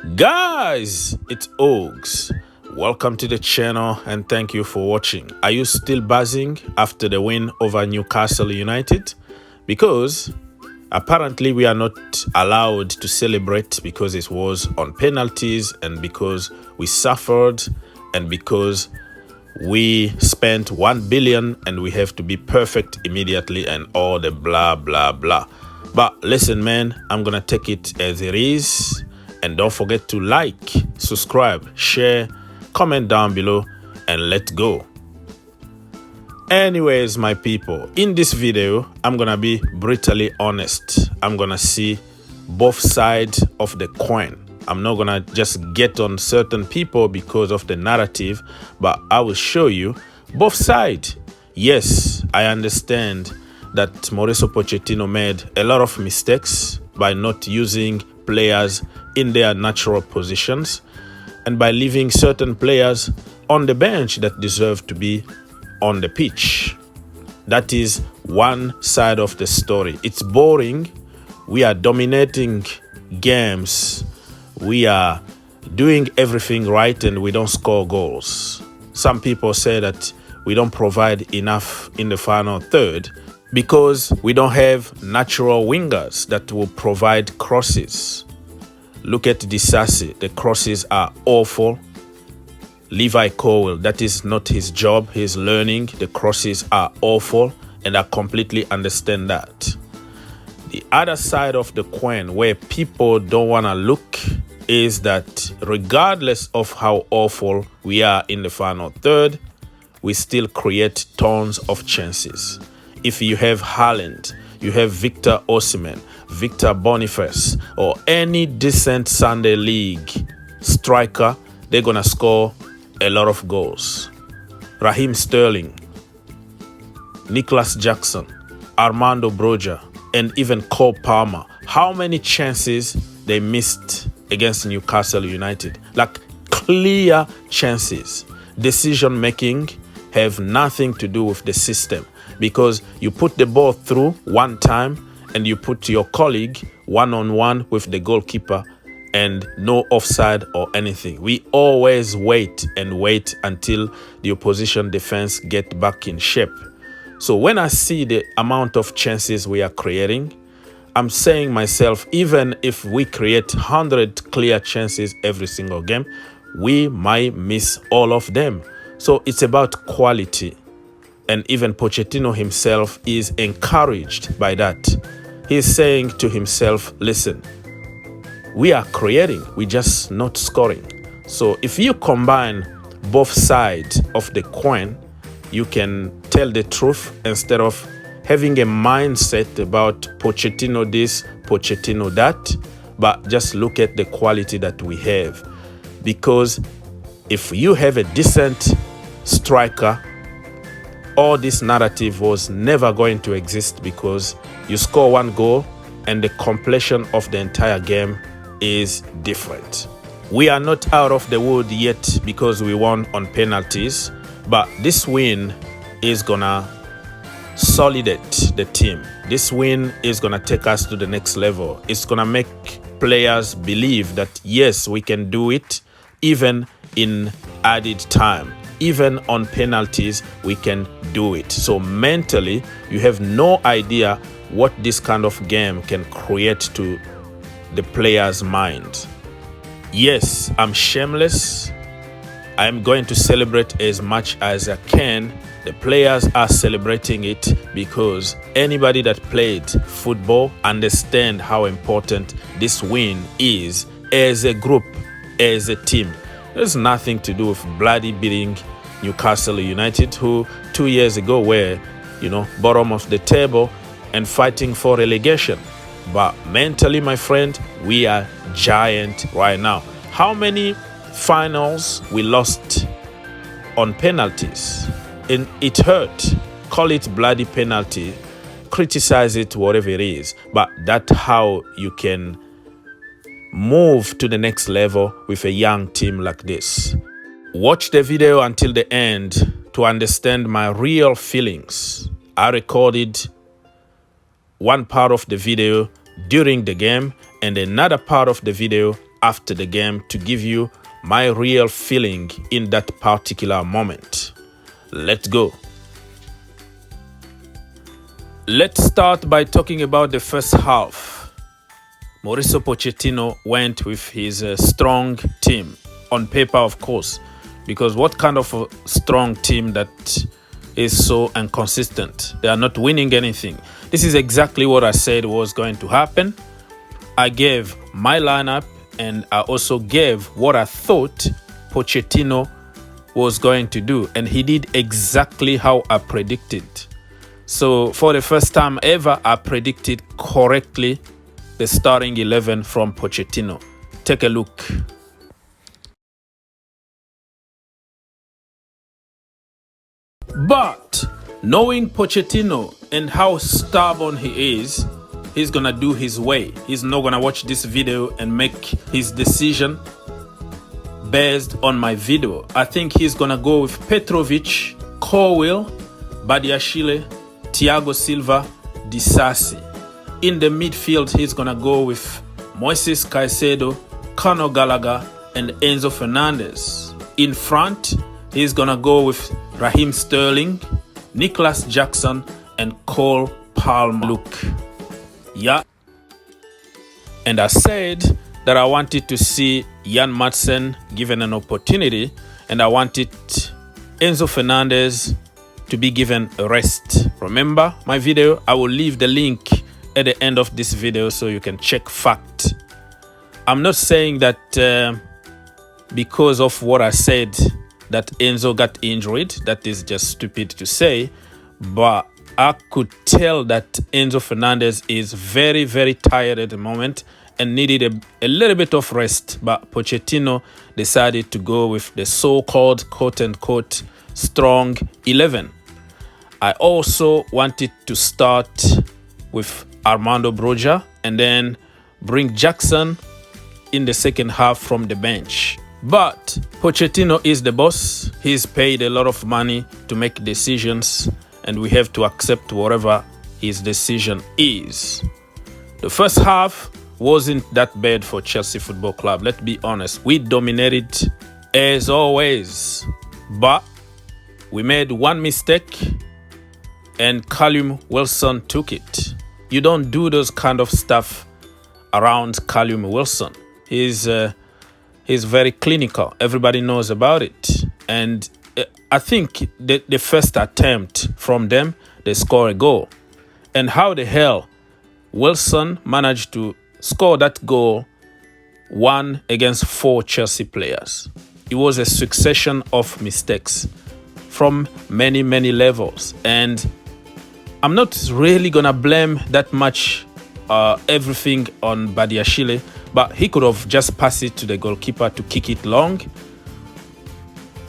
Guys, it's Oaks. Welcome to the channel and thank you for watching. Are you still buzzing after the win over Newcastle United? Because apparently we are not allowed to celebrate because it was on penalties and because we suffered and because we spent 1 billion and we have to be perfect immediately and all the blah blah blah. But listen, man, I'm gonna take it as it is. And don't forget to like, subscribe, share, comment down below, and let's go. Anyways, my people, in this video, I'm gonna be brutally honest. I'm gonna see both sides of the coin. I'm not gonna just get on certain people because of the narrative, but I will show you both sides. Yes, I understand that Mauricio Pochettino made a lot of mistakes by not using players in their natural positions and by leaving certain players on the bench that deserve to be on the pitch. That is one side of the story. It's boring. We are dominating games. We are doing everything right and we don't score goals. Some people say that we don't provide enough in the final third because we don't have natural wingers that will provide crosses. Look at Disasi. The crosses are awful. Levi Cowell, that is not his job. He's learning. The crosses are awful, and I completely understand that. The other side of the coin where people don't want to look is that regardless of how awful we are in the final third, we still create tons of chances. If you have Haaland, you have Victor Osimhen, Victor Boniface, or any decent Sunday league striker, they're going to score a lot of goals. Raheem Sterling, Nicholas Jackson, Armando Broja, and even Cole Palmer. How many chances they missed against Newcastle United? Like clear chances. Decision making have nothing to do with the system because you put the ball through one time and you put your colleague one-on-one with the goalkeeper and no offside or anything. We always wait and wait until the opposition defense get back in shape. So when I see the amount of chances we are creating, I'm saying myself, even if we create 100 clear chances every single game, we might miss all of them. So it's about quality. And even Pochettino himself is encouraged by that. He's saying to himself, listen, we are creating, we're just not scoring. So if you combine both sides of the coin, you can tell the truth instead of having a mindset about Pochettino this, Pochettino that, but just look at the quality that we have. Because if you have a decent striker, all this narrative was never going to exist because you score one goal and the completion of the entire game is different. We are not out of the wood yet because we won on penalties, but this win is gonna solidate the team. This win is gonna take us to the next level. It's gonna make players believe that yes, we can do it even in added time. Even on penalties, we can do it. So mentally, you have no idea what this kind of game can create to the player's mind. Yes, I'm shameless. I'm going to celebrate as much as I can. The players are celebrating it because anybody that played football understand how important this win is as a group, as a team. There's nothing to do with bloody beating Newcastle United, who 2 years ago were, bottom of the table and fighting for relegation. But mentally, my friend, we are giant right now. How many finals we lost on penalties? And it hurt. Call it bloody penalty. Criticize it, whatever it is. But that's how you can move to the next level with a young team like this. Watch the video until the end to understand my real feelings. I recorded one part of the video during the game and another part of the video after the game to give you my real feeling in that particular moment. Let's go. Let's start by talking about the first half. Mauricio Pochettino went with his strong team, on paper of course, because what kind of a strong team that is so inconsistent? They are not winning anything. This is exactly what I said was going to happen. I gave my lineup and I also gave what I thought Pochettino was going to do, and he did exactly how I predicted. So for the first time ever, I predicted correctly the starting 11 from Pochettino. Take a look. But knowing Pochettino and how stubborn he is, he's gonna do his way. He's not gonna watch this video and make his decision based on my video. I think he's gonna go with Petrovic, Colwill, Badiashile, Thiago Silva, Disasi. In the midfield, he's gonna go with Moises Caicedo, Conor Gallagher, and Enzo Fernandez. In front, he's gonna go with Raheem Sterling, Nicholas Jackson, and Cole Palmer. Look, yeah. And I said that I wanted to see Jan Madsen given an opportunity, and I wanted Enzo Fernandez to be given a rest. Remember my video? I will leave the link at the end of this video so you can check fact. I'm not saying that because of what I said that Enzo got injured. That is just stupid to say, but I could tell that Enzo Fernandez is very, very tired at the moment and needed a little bit of rest. But Pochettino decided to go with the so-called quote-unquote strong 11. I also wanted to start with Armando Broja and then bring Jackson in the second half from the bench. But Pochettino is the boss. He's paid a lot of money to make decisions, and we have to accept whatever his decision is. The first half wasn't that bad for Chelsea Football Club. Let's be honest. We dominated as always, but we made one mistake and Callum Wilson took it. You don't do those kind of stuff around Callum Wilson. He's very clinical. Everybody knows about it. And I think the first attempt from them, they score a goal. And how the hell Wilson managed to score that goal 1 against 4 Chelsea players? It was a succession of mistakes from many, many levels. And I'm not really going to blame that much everything on Badiashile, but he could have just passed it to the goalkeeper to kick it long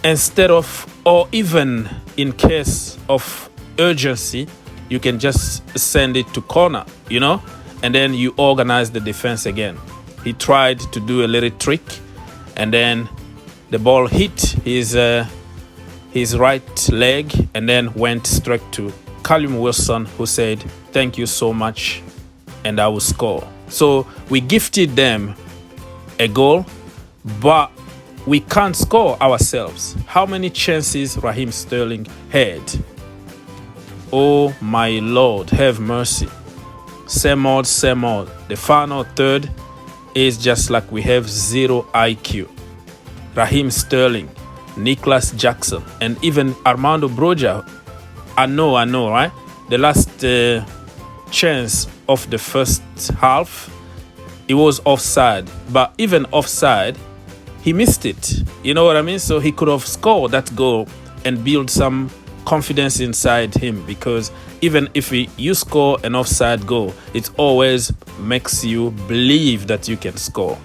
instead of, or even in case of urgency, you can just send it to corner, you know, and then you organize the defense again. He tried to do a little trick, and then the ball hit his right leg and then went straight to Callum Wilson, who said, "Thank you so much, and I will score." So we gifted them a goal, but we can't score ourselves. How many chances Raheem Sterling had? Oh my Lord, have mercy. Same old, same old. The final third is just like we have zero IQ. Raheem Sterling, Nicholas Jackson, and even Armando Broja. I know, right? The last chance of the first half, it was offside. But even offside, he missed it. You know what I mean? So he could have scored that goal and build some confidence inside him, because even if you score an offside goal, it always makes you believe that you can score.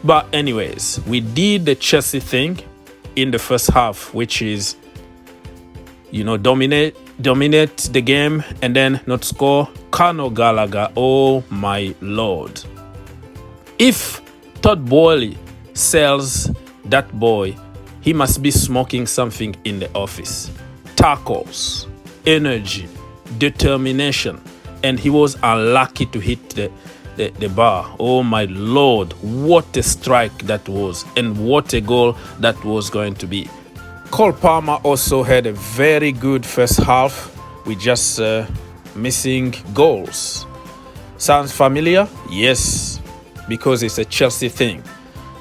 But anyways, we did the Chelsea thing in the first half, which is, you know, dominate the game and then not score. Conor Gallagher, oh my Lord. If Todd Boehly sells that boy, he must be smoking something in the office. Tackles, energy, determination, and he was unlucky to hit the the bar. Oh my Lord, what a strike that was, and what a goal that was going to be. Cole Palmer also had a very good first half with just missing goals. Sounds familiar? Yes, because it's a Chelsea thing.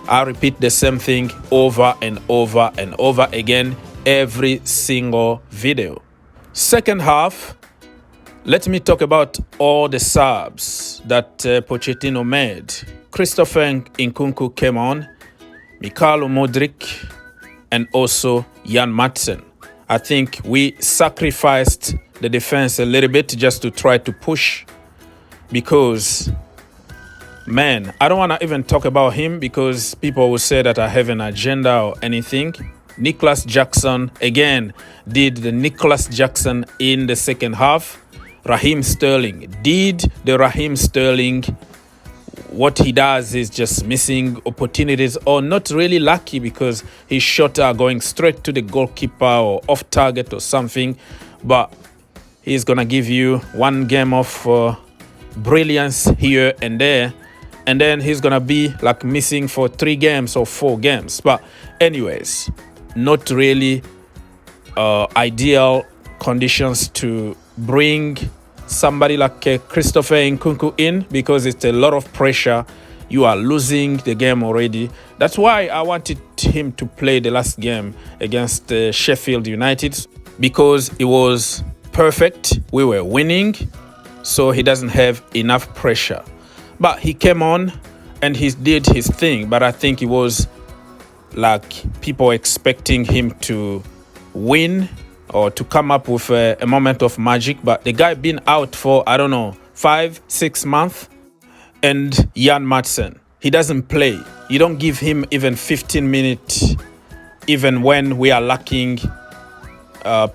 I repeat the same thing over and over and over again every single video. Second half, let me talk about all the subs that Pochettino made. Christopher Nkunku came on, Mykhailo Mudryk, and also Jan Madsen. I think we sacrificed the defense a little bit just to try to push, because, man, I don't want to even talk about him because people will say that I have an agenda or anything. Nicholas Jackson, again, did the Nicholas Jackson in the second half. Raheem Sterling did the Raheem Sterling. What he does is just missing opportunities, or not really lucky because his shots are going straight to the goalkeeper or off target or something. But he's going to give you one game of brilliance here and there, and then he's going to be like missing for 3 games or 4 games. But anyways, not really ideal conditions to bring somebody like Christopher Nkunku in, because it's a lot of pressure. You are losing the game already. That's why I wanted him to play the last game against Sheffield United, because it was perfect. We were winning, so he doesn't have enough pressure. But he came on and he did his thing. But I think it was like people expecting him to win or to come up with a moment of magic. But the guy been out for, I don't know, 5-6 months. And Jan Madsen, he doesn't play. You don't give him even 15 minutes, even when we are lacking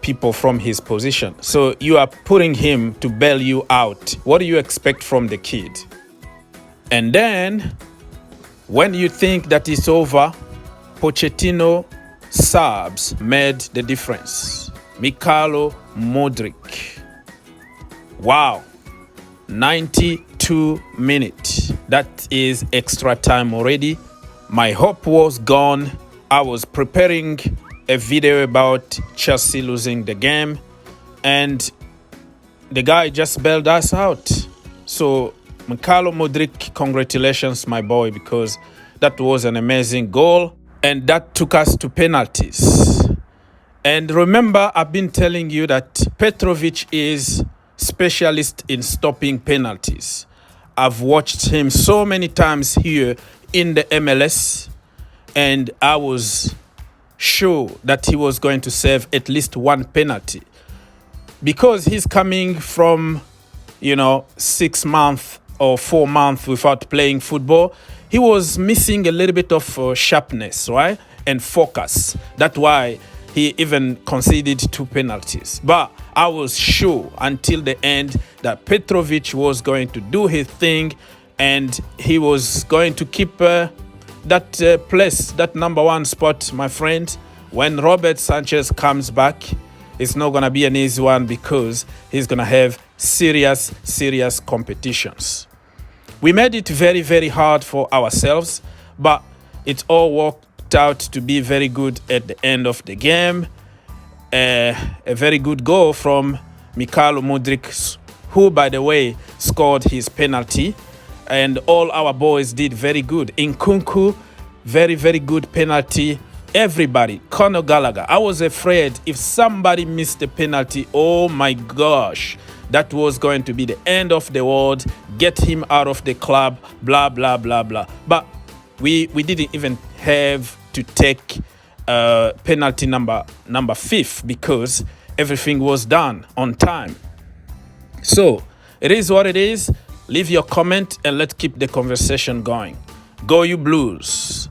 people from his position. So you are putting him to bail you out. What do you expect from the kid? And then when you think that it's over, Pochettino subs made the difference. Mykhailo Mudryk. Wow. 92 minutes. That is extra time already. My hope was gone. I was preparing a video about Chelsea losing the game, and the guy just bailed us out. So Mykhailo Mudryk, congratulations, my boy, because that was an amazing goal, and that took us to penalties. And remember, I've been telling you that Petrovic is specialist in stopping penalties. I've watched him so many times here in the MLS, and I was sure that he was going to save at least 1 penalty, because he's coming from, 6 months or 4 months without playing football. He was missing a little bit of sharpness, right, and focus. That's why he even conceded 2 penalties. But I was sure until the end that Petrovic was going to do his thing, and he was going to keep that place, that number 1 spot, my friend. When Robert Sanchez comes back, it's not going to be an easy one, because he's going to have serious competitions. We made it very, very hard for ourselves, but it all worked out to be very good at the end of the game. A very good goal from Mykhailo Mudryk, who, by the way, scored his penalty. And all our boys did very good. Nkunku, very, very good penalty. Everybody, Conor Gallagher. I was afraid if somebody missed the penalty, oh my gosh, that was going to be the end of the world. Get him out of the club, blah, blah, blah, blah. But we didn't even have to take penalty number 5, because everything was done on time. So it is what it is. Leave your comment and let's keep the conversation going. Go you Blues.